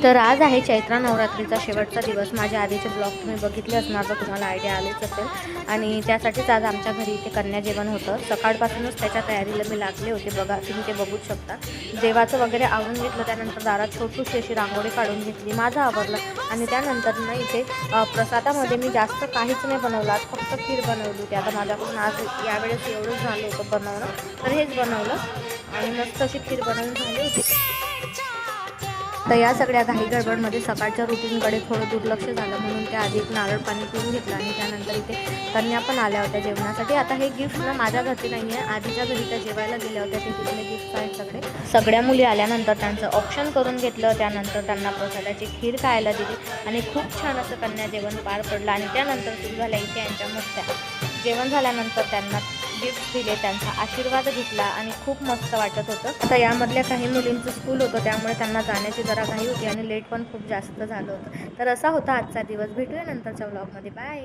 तर आज आहे चैत्र नवरात्रीचा शेवटचा दिवस। माझ्या आधीचे ब्लॉग तुम्ही बघितले असणार तर तुम्हाला आयडिया आलीच असेल। आणि त्यासाठीच आज आमच्या घरी इथे कन्या जेवण होतं। सकाळपासूनच त्याच्या तयारीला मी लागले होते। बघा तुम्ही ते बघूच शकता। देवाचं वगैरे आवरून घेतलं, त्यानंतर दारात छोटीशी अशी रांगोळी काढून घेतली, माझं आवरलं। आणि त्यानंतर ना इथे प्रसादामध्ये मी जास्त काहीच नाही बनवलं, आज फक्त खीर बनवली होती। आता माझ्याकडून आज यावेळेस एवढंच झालं होतं बनवणं, तर हेच बनवलं आणि मस्त अशी खीर बनवून झाली होती। तर या सगळ्या घाई गडबडमध्ये सकाळच्या रुटीनकडे थोडं दुर्लक्ष झालं, म्हणून त्या आधी एक नारळ पाणी पिऊन घेतलं आणि त्यानंतर इथे कन्या पण आल्या होत्या जेवणासाठी। आता हे गिफ्ट ना माझ्या घरचे नाही आहे, आधीच्या घरी त्या जेवायला गेल्या होत्या, ते तिथले गिफ्ट आहेत सगळ्या मुली आल्यानंतर त्यांचं ऑप्शन करून घेतलं, त्यानंतर त्यांना प्रसादाची खीर खायला दिली आणि खूप छान असं कन्या जेवण पार पडलं। आणि त्यानंतर सुरू झाल्या इथे यांच्या मस्त्या। जेवण झाल्यानंतर त्यांना गिफ्ट दिले, त्यांचा आशीर्वाद घेतला आणि खूप मस्त वाटत होतं। आता यामधल्या काही मुलींचं स्कूल होतं, त्यामुळे त्यांना जाण्याची जरा घाई होती आणि लेट पण खूप जास्त झालं होतं। तर असा होता आजचा दिवस। भेटूया नंतरच्या व्लॉगमध्ये। बाय।